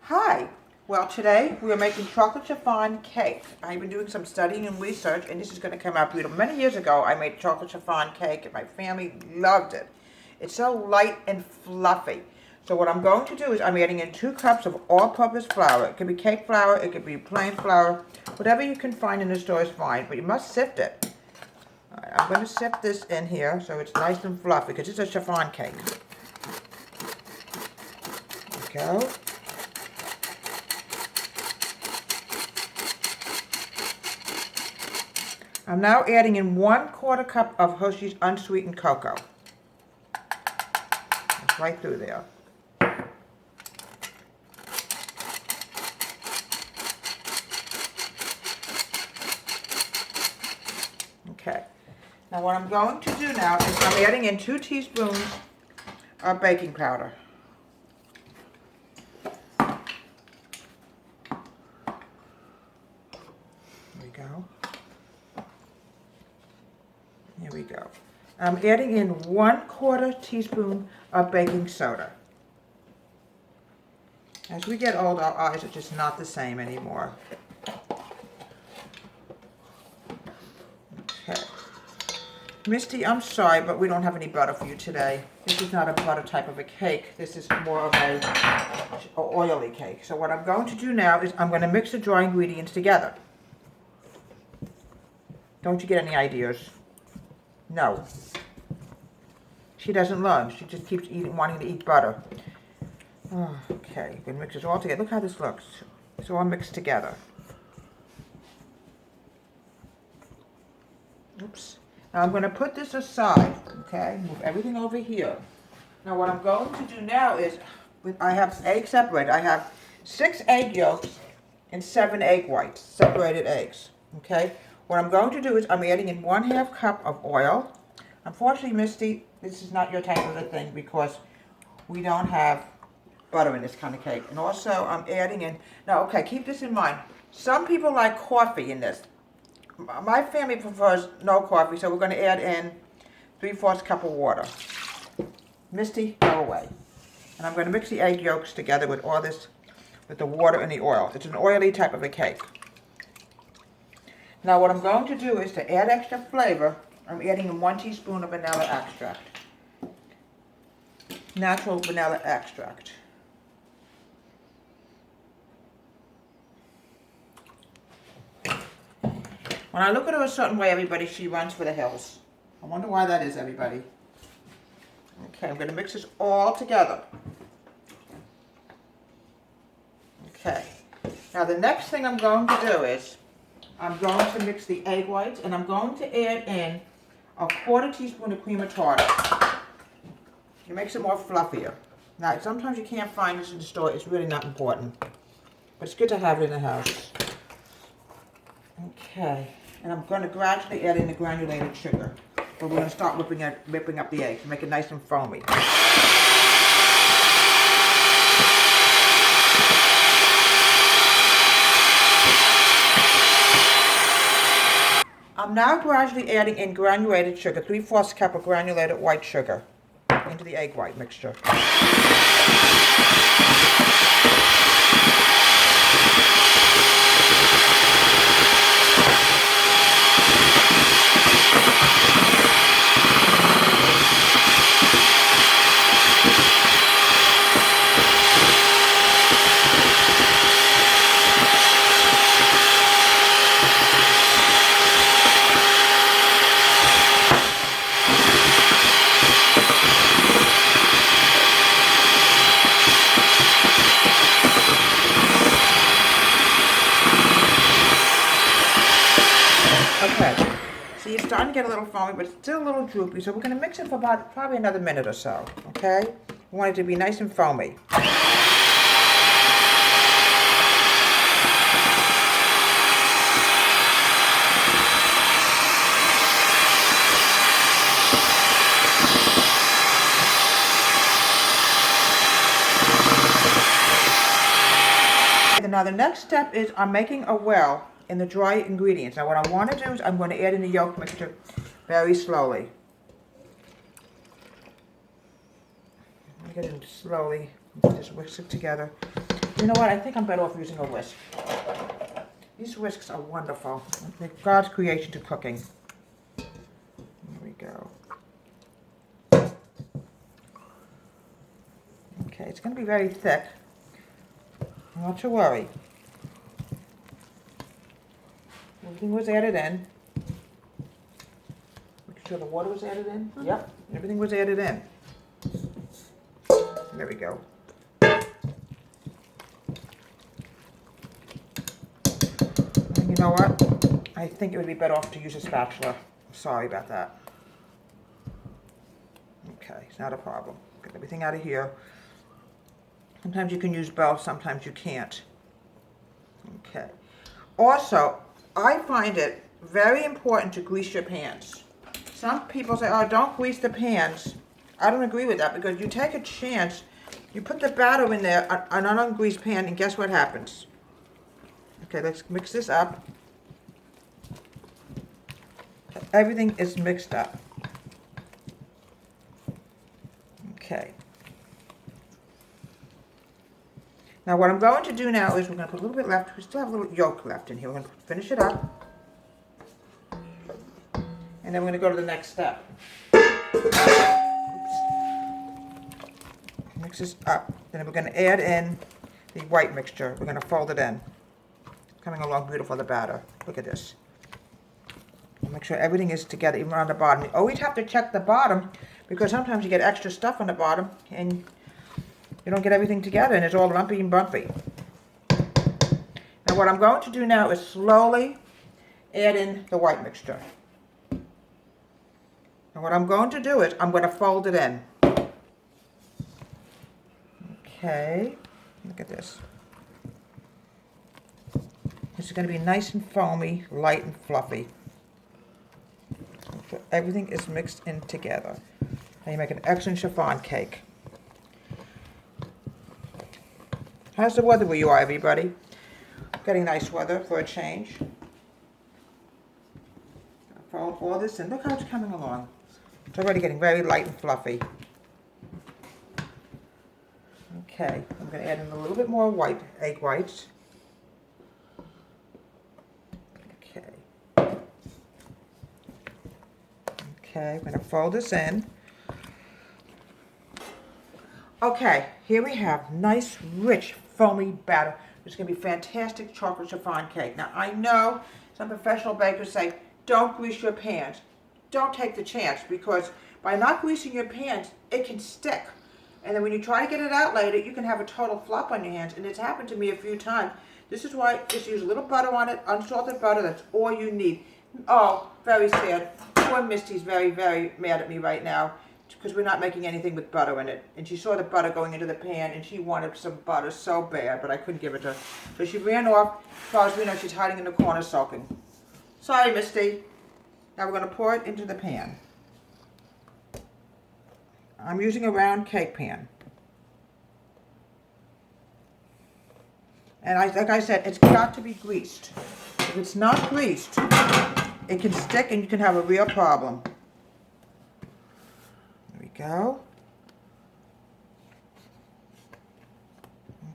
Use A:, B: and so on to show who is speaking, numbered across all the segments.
A: Hi. Well, today we are making chocolate chiffon cake. I've been doing some studying and research, and this is going to come out beautiful. Many years ago, I made chocolate chiffon cake, and my family loved it. It's so light and fluffy. So what I'm going to do is I'm adding in 2 cups of all-purpose flour. It could be cake flour, it could be plain flour. Whatever you can find in the store is fine, but you must sift it. All right, I'm going to sift this in here so it's nice and fluffy, because it's a chiffon cake. There we go. I'm now adding in 1/4 cup of Hershey's unsweetened cocoa. It's right through there. Okay. Now what I'm going to do now is I'm adding in 2 teaspoons of baking powder. There we go. Here we go. I'm adding in 1/4 teaspoon of baking soda. As we get older, our eyes are just not the same anymore. Okay. Misty, I'm sorry, but we don't have any butter for you today. This is not a butter type of a cake. This is more of a oily cake. So what I'm going to do now is I'm going to mix the dry ingredients together. Don't you get any ideas? No. She doesn't learn. She just keeps wanting to eat butter. Oh, okay, we mix this all together. Look how this looks. It's all mixed together. Oops. Now I'm going to put this aside, okay? Move everything over here. Now what I'm going to do now is, I have eggs separated. I have 6 egg yolks and 7 egg whites, separated eggs, okay? What I'm going to do is I'm adding in 1/2 cup of oil. Unfortunately, Misty, this is not your type of a thing because we don't have butter in this kind of cake. And also I'm adding in, now okay, keep this in mind. Some people like coffee in this. My family prefers no coffee, so we're going to add in 3/4 cup of water. Misty, go away. And I'm going to mix the egg yolks together with all this, with the water and the oil. It's an oily type of a cake. Now what I'm going to do is to add extra flavor, I'm adding in 1 teaspoon of vanilla extract. Natural vanilla extract. When I look at her a certain way, everybody, she runs for the hills. I wonder why that is, everybody. Okay, I'm going to mix this all together. Okay. Now the next thing I'm going to do is, I'm going to mix the egg whites, and I'm going to add in 1/4 teaspoon of cream of tartar. It makes it more fluffier. Now, sometimes you can't find this in the store. It's really not important. But it's good to have it in the house. Okay. And I'm going to gradually add in the granulated sugar. But we're going to start whipping up the eggs to make it nice and foamy. I'm now gradually adding in granulated sugar, 3/4 cup of granulated white sugar into the egg white mixture. Okay, see, it's starting to get a little foamy, but it's still a little droopy, so we're going to mix it for about probably another minute or so, okay? We want it to be nice and foamy. Now the next step is I'm making a well in the dry ingredients. Now what I want to do is I'm going to add in the yolk mixture very slowly. Get it slowly, just whisk it together. You know what? I think I'm better off using a whisk. These whisks are wonderful. They're God's creation to cooking. There we go. Okay, it's going to be very thick. Not to worry. Everything was added in. Make sure the water was added in. Yep, everything was added in. There we go. And you know what? I think it would be better off to use a spatula. Sorry about that. Okay, it's not a problem. Get everything out of here. Sometimes you can use both, sometimes you can't. Okay. Also, I find it very important to grease your pans. Some people say, oh, don't grease the pans. I don't agree with that because you take a chance, you put the batter in there, an ungreased pan, and guess what happens? Okay, let's mix this up. Okay, everything is mixed up. Okay. Now what I'm going to do now is we're going to put a little bit left. We still have a little yolk left in here. We're going to finish it up. And then we're going to go to the next step. Oops. Mix this up. Then we're going to add in the white mixture. We're going to fold it in. Coming along beautiful, the batter. Look at this. Make sure everything is together, even on the bottom. You always have to check the bottom because sometimes you get extra stuff on the bottom and you don't get everything together and it's all lumpy and bumpy. Now what I'm going to do now is slowly add in the white mixture. And what I'm going to do is I'm going to fold it in. Okay, look at this. This is going to be nice and foamy, light and fluffy. So everything is mixed in together. Now you make an excellent chiffon cake. How's the weather where you are, everybody? Getting nice weather for a change. Fold all this in. Look how it's coming along. It's already getting very light and fluffy. Okay, I'm going to add in a little bit more egg whites. Okay, I'm going to fold this in. Okay, here we have nice, rich, foamy batter. It's going to be fantastic chocolate chiffon cake. Now, I know some professional bakers say, don't grease your pans. Don't take the chance because by not greasing your pans, it can stick. And then when you try to get it out later, you can have a total flop on your hands. And it's happened to me a few times. This is why just use a little butter on it, unsalted butter. That's all you need. Oh, very sad. Poor Misty's very, very mad at me right now because we're not making anything with butter in it. And she saw the butter going into the pan and she wanted some butter so bad, but I couldn't give it to her. So she ran off. As far as we know, she's hiding in the corner sulking. Sorry, Misty. Now we're going to pour it into the pan. I'm using a round cake pan. And like I said, it's got to be greased. If it's not greased, it can stick and you can have a real problem. There we go.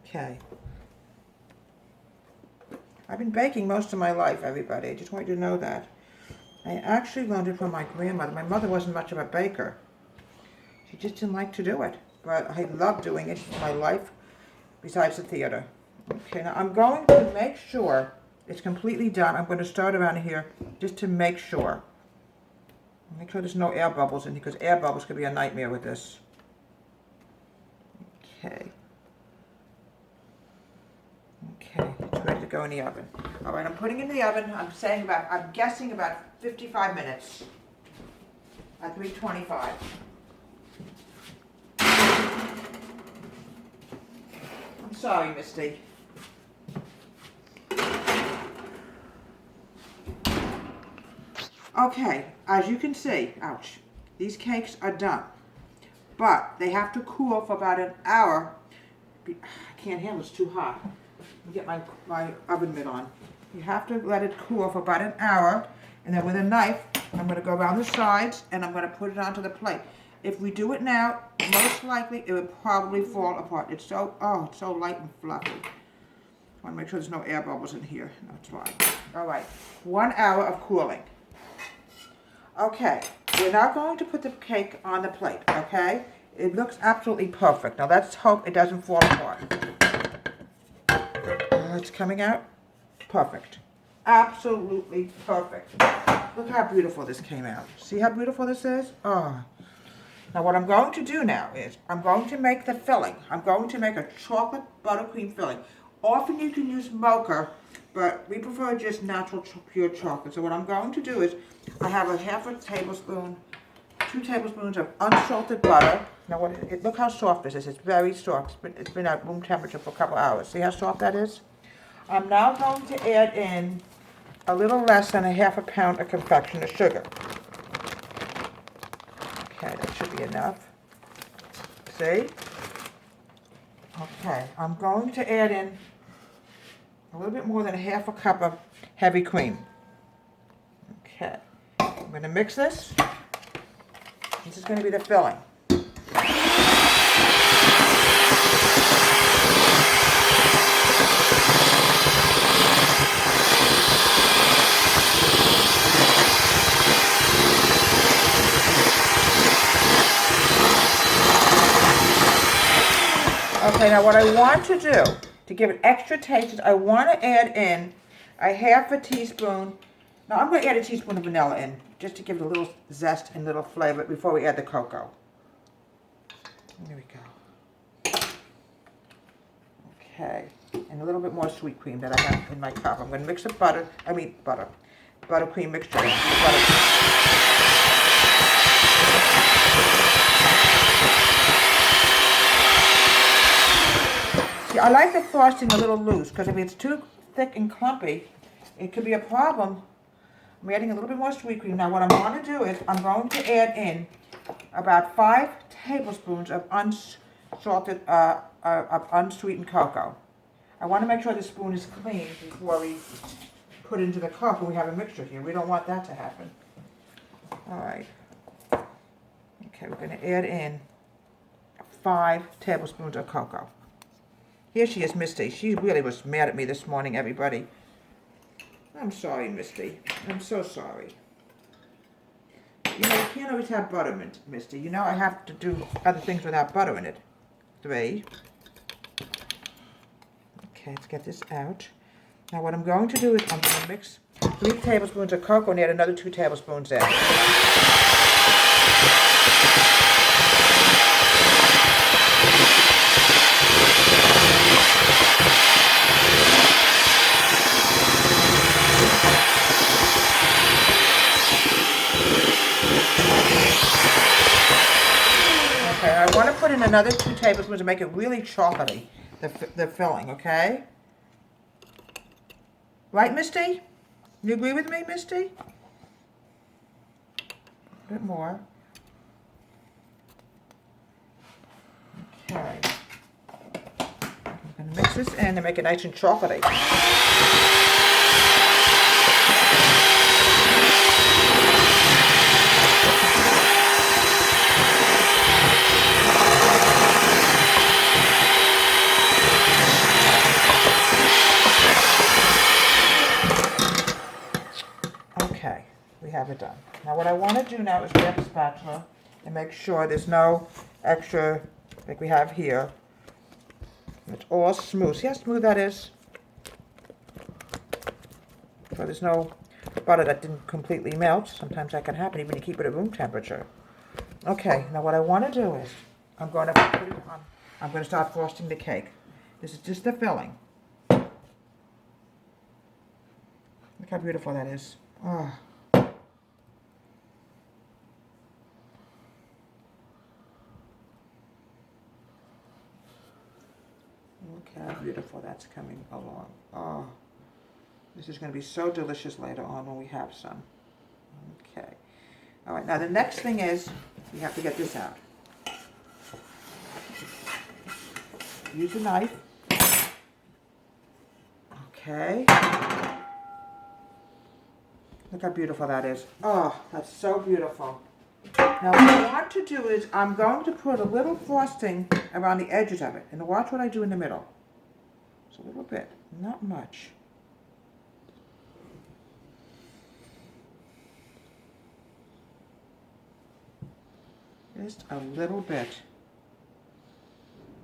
A: Okay. I've been baking most of my life, everybody. I just want you to know that. I actually learned it from my grandmother. My mother wasn't much of a baker. She just didn't like to do it. But I love doing it. It's my life besides the theater. Okay, now I'm going to make sure it's completely done. I'm going to start around here just to make sure. Make sure there's no air bubbles in here because air bubbles could be a nightmare with this. Okay. Okay, it's ready to go in the oven. All right, I'm putting it in the oven. I'm guessing about 55 minutes at 325. I'm sorry, Misty. Okay, as you can see, ouch, these cakes are done. But they have to cool for about an hour. I can't handle it, it's too hot. Let me get my oven mitt on. You have to let it cool for about an hour. And then with a knife, I'm going to go around the sides and I'm going to put it onto the plate. If we do it now, most likely it would probably fall apart. It's so light and fluffy. I want to make sure there's no air bubbles in here. That's fine. All right, 1 hour of cooling. Okay, we're now going to put the cake on the plate, okay? It looks absolutely perfect. Now let's hope it doesn't fall apart. It's coming out perfect. Absolutely perfect. Look how beautiful this came out. See how beautiful this is? Oh. Now what I'm going to do now is I'm going to make the filling. I'm going to make a chocolate buttercream filling. Often you can use mocha, but we prefer just natural pure chocolate. So what I'm going to do is I have a half a tablespoon, 2 tablespoons of unsalted butter. Now look how soft this is. It's very soft. It's been at room temperature for a couple hours. See how soft that is? I'm now going to add in a little less than a half a pound of confectioner sugar. Okay, that should be enough. See? Okay, I'm going to add in a little bit more than a half a cup of heavy cream. Okay, I'm going to mix this. This is going to be the filling. Okay, now what I want to do to give it extra taste is I want to add in a half a teaspoon. Now I'm going to add a teaspoon of vanilla in just to give it a little zest and little flavor before we add the cocoa. There we go. Okay, and a little bit more sweet cream that I have in my cup. I'm going to mix the buttercream mixture in. See, I like the frosting a little loose because if it's too thick and clumpy, it could be a problem. I'm adding a little bit more sweet cream. Now what I'm going to do is I'm going to add in about 5 tablespoons of unsweetened cocoa. I want to make sure the spoon is clean before we put it into the cup and we have a mixture here. We don't want that to happen. All right. Okay, we're going to add in 5 tablespoons of cocoa. Here she is, Misty. She really was mad at me this morning, everybody. I'm sorry, Misty. I'm so sorry. You know, you can't always have butter, Misty. You know, I have to do other things without butter in it. 3. Okay, let's get this out. Now what I'm going to do is I'm going to mix 3 tablespoons of cocoa and add another 2 tablespoons in. Okay, I want to put in another 2 tablespoons to make it really chocolatey, the filling, okay? Right, Misty? You agree with me, Misty? A bit more. Okay. I'm going to mix this in to make it nice and chocolatey. Okay, we have it done. Now what I want to do now is grab a spatula and make sure there's no extra like we have here. It's all smooth. See how smooth that is? So there's no butter that didn't completely melt. Sometimes that can happen even if you keep it at room temperature. Okay, now what I want to do is I'm going to put it on. I'm going to start frosting the cake. This is just the filling. Look how beautiful that is. Oh. Look how beautiful that's coming along. Oh, this is going to be so delicious later on when we have some. Okay. All right, now the next thing is we have to get this out. Use a knife. Okay. Look how beautiful that is. Oh, that's so beautiful. Now what I want to do is I'm going to put a little frosting around the edges of it. And watch what I do in the middle. Just a little bit, not much. Just a little bit.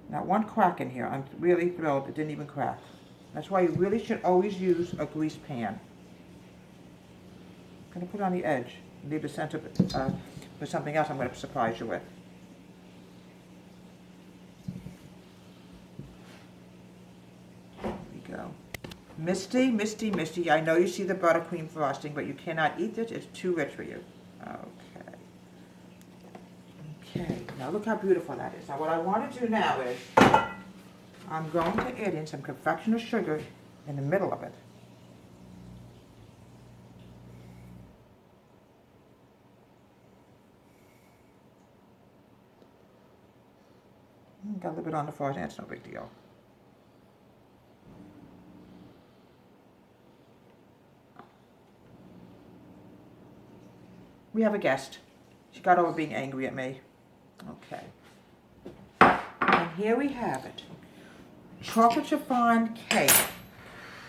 A: Not one crack in here. I'm really thrilled it didn't even crack. That's why you really should always use a greased pan. I'm going to put it on the edge. Leave the center for something else I'm going to surprise you with. There we go. Misty, Misty, Misty. I know you see the buttercream frosting, but you cannot eat this. It's too rich for you. Okay. Okay. Now look how beautiful that is. Now what I want to do now is I'm going to add in some confectioner sugar in the middle of it. Got a little bit on the far end, it's no big deal. We have a guest. She got over being angry at me. Okay. And here we have it. Chocolate chiffon cake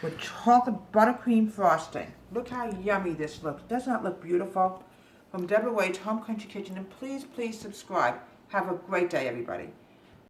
A: with chocolate buttercream frosting. Look how yummy this looks. Doesn't that look beautiful? From Deborah Wade's Home Country Kitchen. And please, please subscribe. Have a great day, everybody.